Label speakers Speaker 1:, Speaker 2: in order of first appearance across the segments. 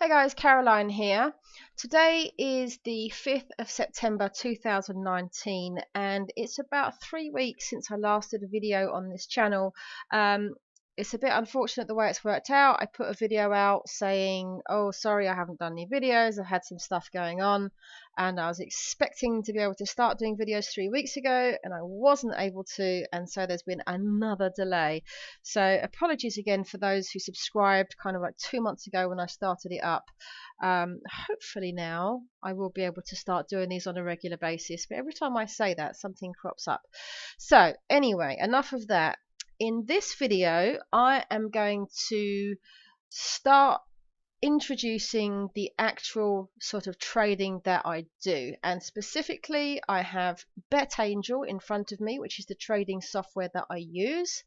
Speaker 1: Hey guys, Caroline here. Today is the 5th of September 2019 and it's about 3 weeks since I last did a video on this channel. It's a bit unfortunate the way it's worked out. I put a video out saying, oh sorry, I haven't done any videos, I had some stuff going on, and I was expecting to be able to start doing videos 3 weeks ago and I wasn't able to, and so there's been another delay. So apologies again for those who subscribed kind of like 2 months ago when I started it up. Hopefully now I will be able to start doing these on a regular basis, but every time I say that something crops up. So anyway, enough of that. In this video I am going to start introducing the actual sort of trading that I do, and specifically I have BetAngel in front of me, which is the trading software that I use,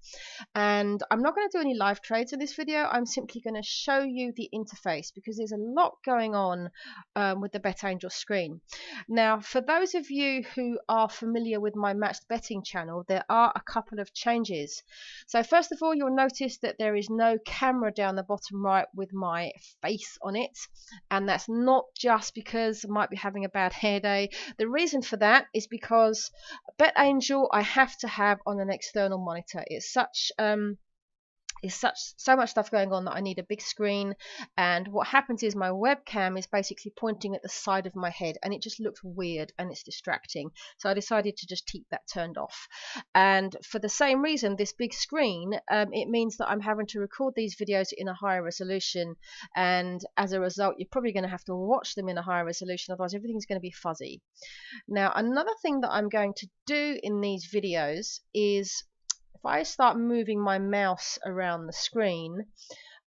Speaker 1: and I'm not going to do any live trades in this video. I'm simply going to show you the interface because there's a lot going on with the BetAngel screen. Now for those of you who are familiar with my matched betting channel, there are a couple of changes. So first of all, you'll notice that there is no camera down the bottom right with my face on it, and that's not just because I might be having a bad hair day. The reason for that is because BetAngel I have to have on an external monitor. It's so much stuff going on that I need a big screen, and what happens is my webcam is basically pointing at the side of my head and it just looks weird and it's distracting, so I decided to just keep that turned off. And for the same reason, this big screen, it means that I'm having to record these videos in a higher resolution, and as a result you're probably going to have to watch them in a higher resolution, otherwise everything's going to be fuzzy. Now another thing that I'm going to do in these videos is, if I start moving my mouse around the screen,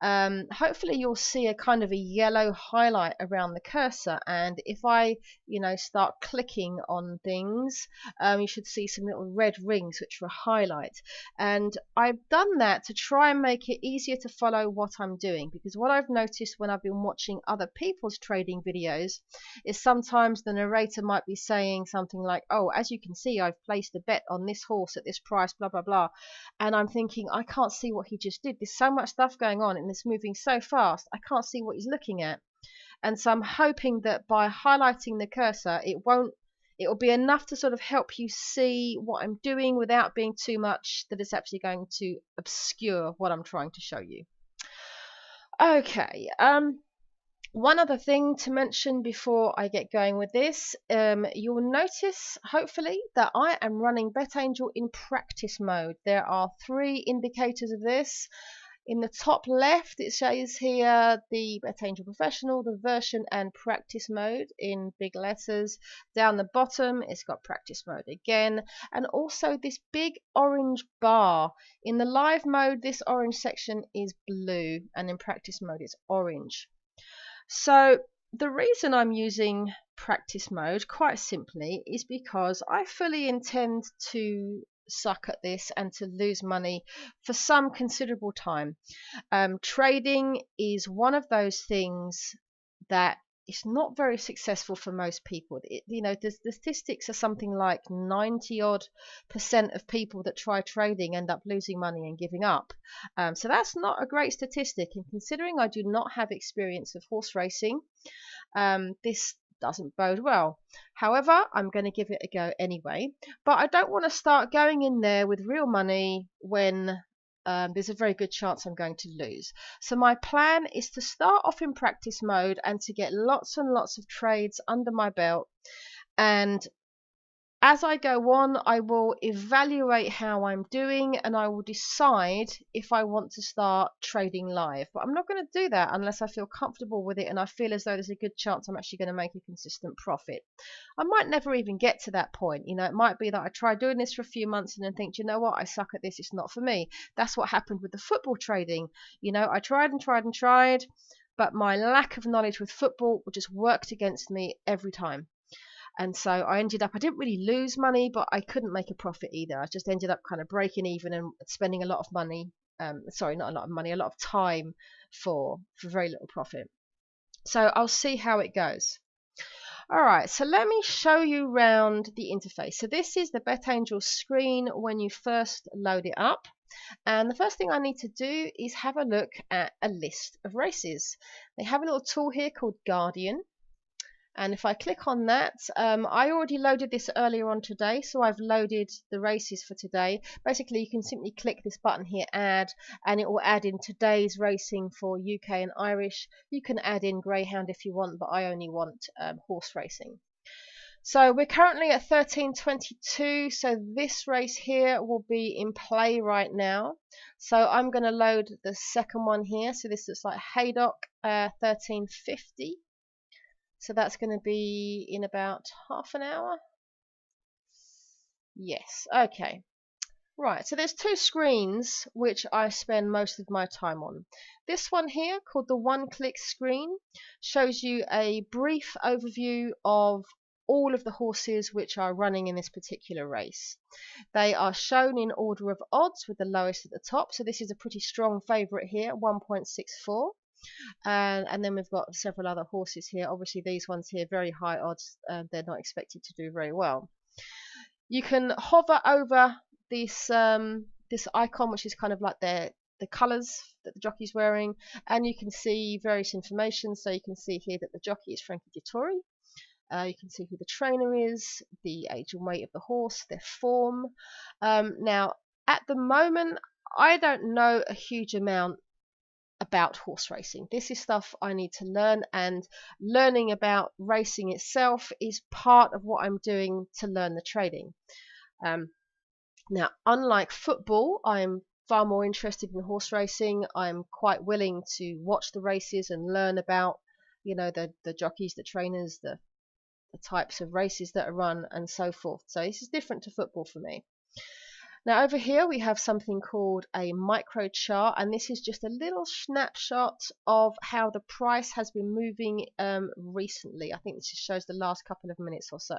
Speaker 1: hopefully you'll see a kind of a yellow highlight around the cursor, and if I start clicking on things, you should see some little red rings which are a highlight, and I've done that to try and make it easier to follow what I'm doing, because what I've noticed when I've been watching other people's trading videos is sometimes the narrator might be saying something like, oh, as you can see I've placed a bet on this horse at this price, blah blah blah, and I'm thinking I can't see what he just did. There's so much stuff going on and it's moving so fast I can't see what he's looking at. And so I'm hoping that by highlighting the cursor it will be enough to sort of help you see what I'm doing without being too much that it's actually going to obscure what I'm trying to show you. Okay, one other thing to mention before I get going with this, you'll notice hopefully that I am running BetAngel in practice mode. There are 3 indicators of this. In the top left it says here the BetAngel Professional, the version and practice mode in big letters. Down the bottom it's got practice mode again, and also this big orange bar. In the live mode this orange section is blue, and in practice mode it's orange. So the reason I'm using practice mode, quite simply, is because I fully intend to suck at this and to lose money for some considerable time. Trading is one of those things that is not very successful for most people. The statistics are something like 90% of people that try trading end up losing money and giving up. So that's not a great statistic, and considering I do not have experience of horse racing, this doesn't bode well. However, I'm going to give it a go anyway, but I don't want to start going in there with real money when there's a very good chance I'm going to lose. So my plan is to start off in practice mode and to get lots and lots of trades under my belt, and as I go on I will evaluate how I'm doing and I will decide if I want to start trading live. But I'm not going to do that unless I feel comfortable with it and I feel as though there's a good chance I'm actually going to make a consistent profit. I might never even get to that point. It might be that I try doing this for a few months and then think, you know what, I suck at this, it's not for me. That's what happened with the football trading. I tried and tried and tried, but my lack of knowledge with football just worked against me every time. And so I didn't really lose money, but I couldn't make a profit either. I just ended up kind of breaking even and spending a lot of money, sorry, not a lot of money, a lot of time for very little profit. So I'll see how it goes. Alright, so let me show you around the interface. So this is the BetAngel screen when you first load it up. And the first thing I need to do is have a look at a list of races. They have a little tool here called Guardian. And if I click on that, I already loaded this earlier on today, so I've loaded the races for today. Basically, you can simply click this button here, add, and it will add in today's racing for UK and Irish. You can add in greyhound if you want, but I only want horse racing. So we're currently at 13:22, so this race here will be in play right now. So I'm going to load the second one here. So this looks like Haydock 13:50. So that's going to be in about half an hour. Yes, okay. Right, so there's two screens which I spend most of my time on. This one here, called the one-click screen, shows you a brief overview of all of the horses which are running in this particular race. They are shown in order of odds with the lowest at the top. So this is a pretty strong favourite here, 1.64. And then we've got several other horses here. Obviously these ones here, very high odds. They're not expected to do very well. You can hover over this this icon, which is kind of like the colours that the jockey's wearing, and you can see various information. So you can see here that the jockey is Frankie Dettori. You can see who the trainer is, the age and weight of the horse, their form. Now, at the moment, I don't know a huge amount about horse racing. This is stuff I need to learn, and learning about racing itself is part of what I'm doing to learn the trading. Now, unlike football, I'm far more interested in horse racing. I'm quite willing to watch the races and learn about, the jockeys, the trainers, the types of races that are run, and so forth. So this is different to football for me. Now over here we have something called a micro chart, and this is just a little snapshot of how the price has been moving recently. I think this just shows the last couple of minutes or so.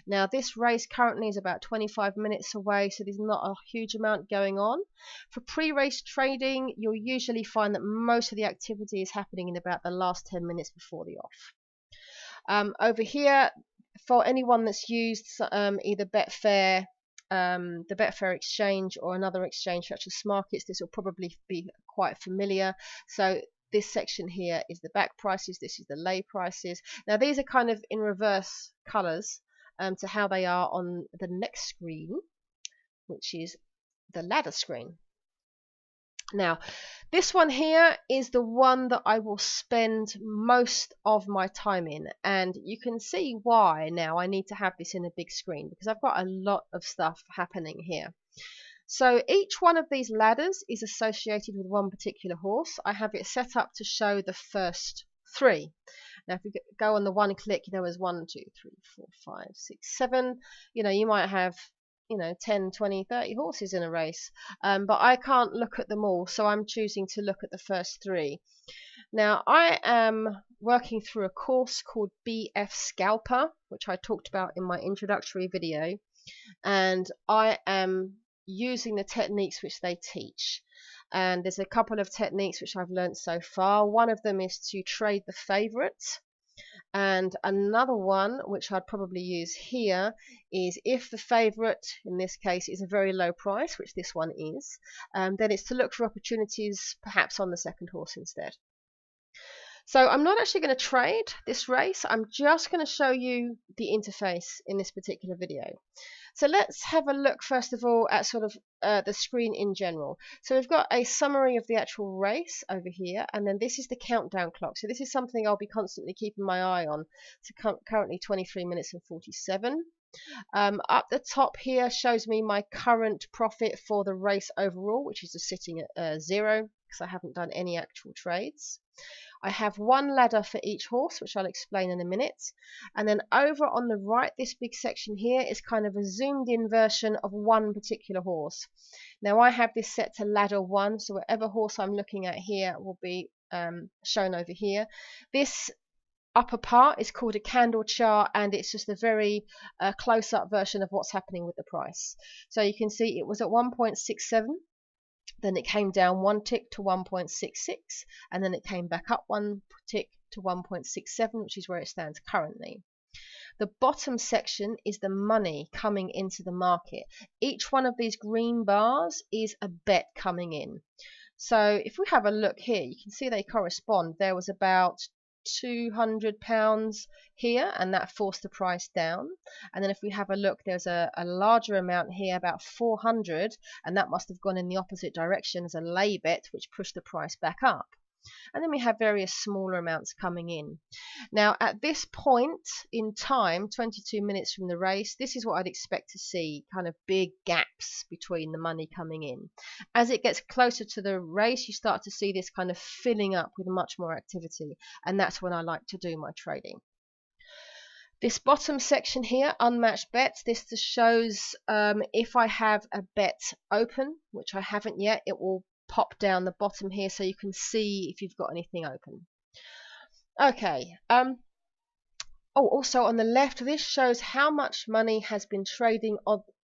Speaker 1: Now this race currently is about 25 minutes away, so there's not a huge amount going on. For pre-race trading, you'll usually find that most of the activity is happening in about the last 10 minutes before the off. Over here, for anyone that's used either Betfair, the Betfair exchange, or another exchange such as Smarkets, this will probably be quite familiar. So this section here is the back prices, this is the lay prices. Now these are kind of in reverse colours to how they are on the next screen, which is the ladder screen. Now, this one here is the one that I will spend most of my time in, and you can see why now I need to have this in a big screen, because I've got a lot of stuff happening here. So each one of these ladders is associated with one particular horse. I have it set up to show the first three. Now if we go on the one click, there was 1, 2, 3, 4, 5, 6, 7. You might have 10, 20, 30 horses in a race, but I can't look at them all, so I'm choosing to look at the first three. Now I am working through a course called BF Scalper, which I talked about in my introductory video, and I am using the techniques which they teach. And there's a couple of techniques which I've learned so far. One of them is to trade the favourites. And another one, which I'd probably use here, is if the favourite, in this case, is a very low price, which this one is, then it's to look for opportunities perhaps on the second horse instead. So I'm not actually going to trade this race. I'm just going to show you the interface in this particular video. So let's have a look first of all at sort of the screen in general. So we've got a summary of the actual race over here, and then this is the countdown clock. So this is something I'll be constantly keeping my eye on. So currently 23 minutes and 47. Up the top here shows me my current profit for the race overall, which is just sitting at 0 because I haven't done any actual trades. I have one ladder for each horse, which I'll explain in a minute. And then over on the right, this big section here is kind of a zoomed in version of one particular horse. Now I have this set to ladder 1, so whatever horse I'm looking at here will be shown over here. This upper part is called a candle chart, and it's just a very close-up version of what's happening with the price. So you can see it was at 1.67. Then it came down 1 tick to 1.66, and then it came back up 1 tick to 1.67, which is where it stands currently. The bottom section is the money coming into the market. Each one of these green bars is a bet coming in. So if we have a look here, you can see they correspond. There was about £200 here, and that forced the price down. And then if we have a look, there's a larger amount here, about 400, and that must have gone in the opposite direction as a lay bet, which pushed the price back up. And then we have various smaller amounts coming in. Now at this point in time, 22 minutes from the race, this is what I'd expect to see, kind of big gaps between the money coming in. As it gets closer to the race, you start to see this kind of filling up with much more activity, and that's when I like to do my trading. This bottom section here, unmatched bets, this just shows if I have a bet open, which I haven't yet, it will pop down the bottom here so you can see if you've got anything open. Okay. Also on the left, this shows how much money has been trading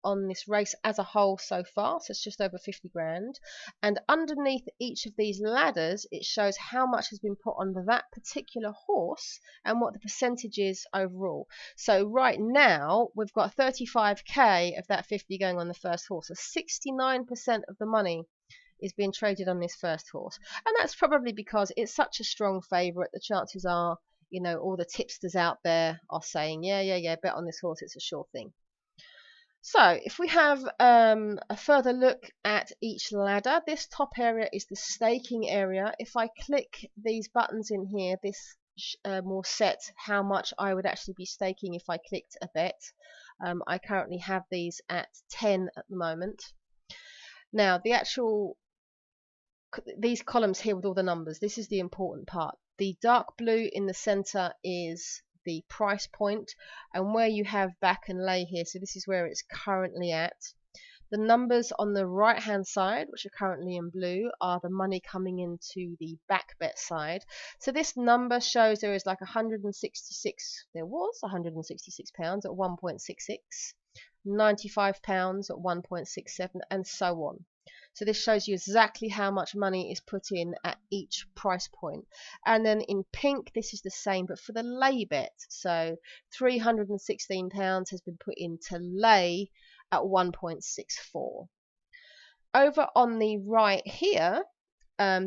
Speaker 1: on this race as a whole so far. So it's just over 50 grand. And underneath each of these ladders, it shows how much has been put on that particular horse and what the percentage is overall. So right now, we've got 35k of that 50 going on the first horse. So 69% of the money is being traded on this first horse, and that's probably because it's such a strong favourite. The chances are, you know, all the tipsters out there are saying, yeah, bet on this horse, it's a sure thing. So if we have a further look at each ladder, this top area is the staking area. If I click these buttons in here, this will set how much I would actually be staking if I clicked a bet. I currently have these at 10 at the moment. Now these columns here with all the numbers, this is the important part. The dark blue in the center is the price point, and where you have back and lay here, so this is where it's currently at. The numbers on the right hand side, which are currently in blue, are the money coming into the back bet side. So this number shows there is like 166, there was 166 pounds at 1.66, 95 pounds at 1.67, and so on. So this shows you exactly how much money is put in at each price point. And then in pink, this is the same, but for the lay bet. So £316 has been put in to lay at 1.64. Over on the right here,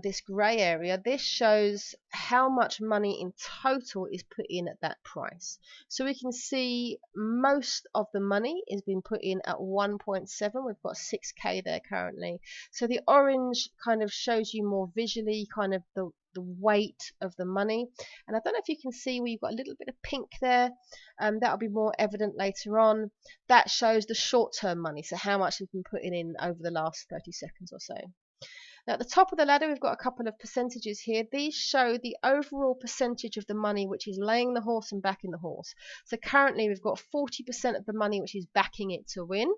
Speaker 1: this grey area, this shows how much money in total is put in at that price. So we can see most of the money is being put in at 1.7. We've got 6k there currently. So the orange kind of shows you more visually kind of the weight of the money. And I don't know if you can see where you've got a little bit of pink there. That'll be more evident later on. That shows the short-term money, so how much has been put in over the last 30 seconds or so. Now at the top of the ladder, we've got a couple of percentages here. These show the overall percentage of the money which is laying the horse and backing the horse. So currently we've got 40% of the money which is backing it to win,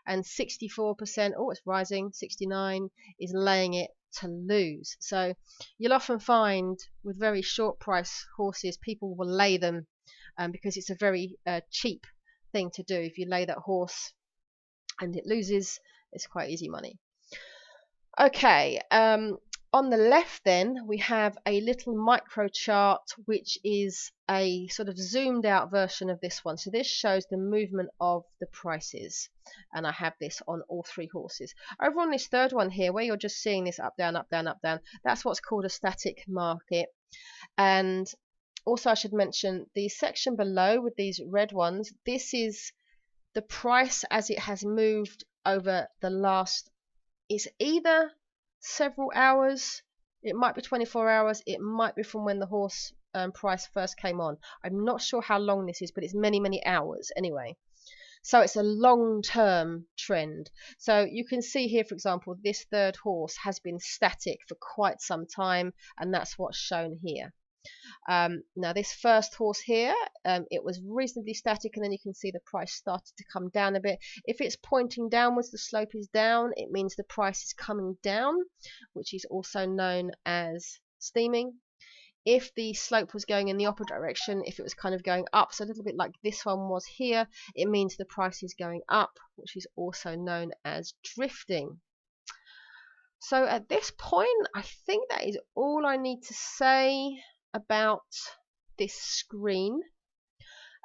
Speaker 1: and 64%, oh it's rising, 69 is laying it to lose. So you'll often find with very short price horses, people will lay them because it's a very cheap thing to do. If you lay that horse and it loses, it's quite easy money. Okay, on the left then we have a little micro chart which is a sort of zoomed out version of this one. So this shows the movement of the prices, and I have this on all three horses. Over on this third one here, where you're just seeing this up, down, up, down, up, down, that's what's called a static market. And also I should mention the section below with these red ones, this is the price as it has moved over the last, it's either several hours, it might be 24 hours, it might be from when the horse price first came on. I'm not sure how long this is, but it's many, many hours anyway. So it's a long-term trend. So you can see here, for example, this third horse has been static for quite some time, and that's what's shown here. Now this first horse here, it was reasonably static, and then you can see the price started to come down a bit. If it's pointing downwards, the slope is down, it means the price is coming down, which is also known as steaming. If the slope was going in the opposite direction, if it was kind of going up, so a little bit like this one was here, it means the price is going up, which is also known as drifting. So at this point, I think that is all I need to say about this screen.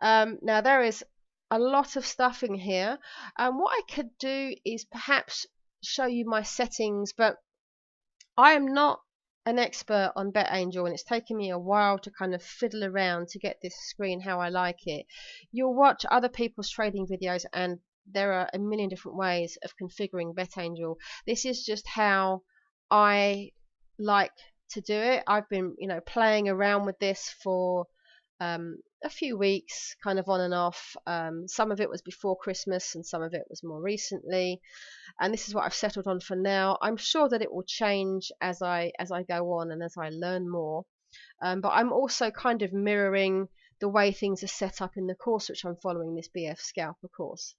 Speaker 1: Now there is a lot of stuff in here. What I could do is perhaps show you my settings, but I am not an expert on BetAngel, and it's taken me a while to kind of fiddle around to get this screen how I like it. You'll watch other people's trading videos, and there are a million different ways of configuring BetAngel. This is just how I like to do it. I've been, playing around with this for a few weeks, kind of on and off. Some of it was before Christmas, and some of it was more recently, and this is what I've settled on for now. I'm sure that it will change as I go on and as I learn more. But I'm also kind of mirroring the way things are set up in the course which I'm following, this BF Scalper course.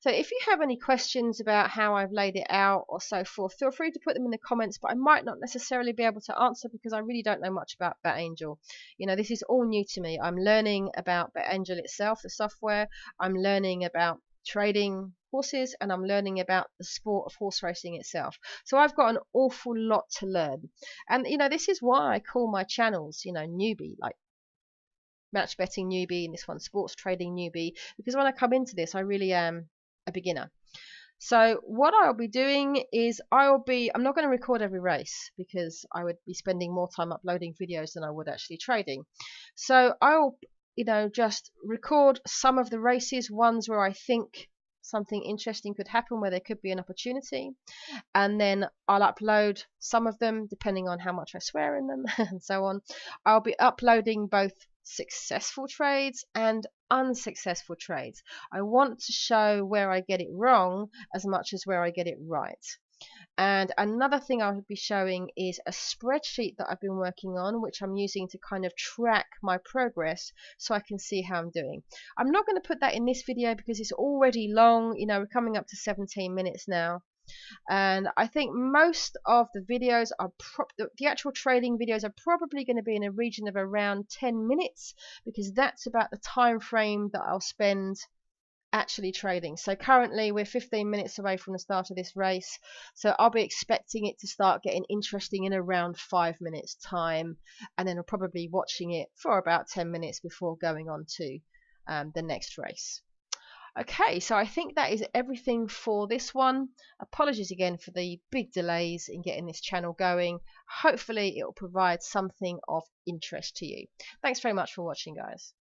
Speaker 1: So if you have any questions about how I've laid it out or so forth, feel free to put them in the comments, but I might not necessarily be able to answer because I really don't know much about BetAngel. This is all new to me. I'm learning about BetAngel itself, the software. I'm learning about trading horses, and I'm learning about the sport of horse racing itself. So I've got an awful lot to learn. And this is why I call my channels, newbie, like match betting newbie, and this one sports trading newbie, because when I come into this I really am a beginner. So what I'll be doing is I'm not going to record every race because I would be spending more time uploading videos than I would actually trading. So I'll just record some of the races, ones where I think something interesting could happen, where there could be an opportunity, and then I'll upload some of them depending on how much I swear in them and so on. I'll be uploading both successful trades and unsuccessful trades. I want to show where I get it wrong as much as where I get it right. And another thing I'll be showing is a spreadsheet that I've been working on, which I'm using to kind of track my progress so I can see how I'm doing. I'm not going to put that in this video because it's already long. We're coming up to 17 minutes now. And I think most of the videos are the actual trading videos are probably going to be in a region of around 10 minutes, because that's about the time frame that I'll spend actually trading. So currently we're 15 minutes away from the start of this race, so I'll be expecting it to start getting interesting in around 5 minutes time, and then I'll probably watching it for about 10 minutes before going on to the next race. Okay, so I think that is everything for this one. Apologies again for the big delays in getting this channel going. Hopefully it will provide something of interest to you. Thanks very much for watching, guys.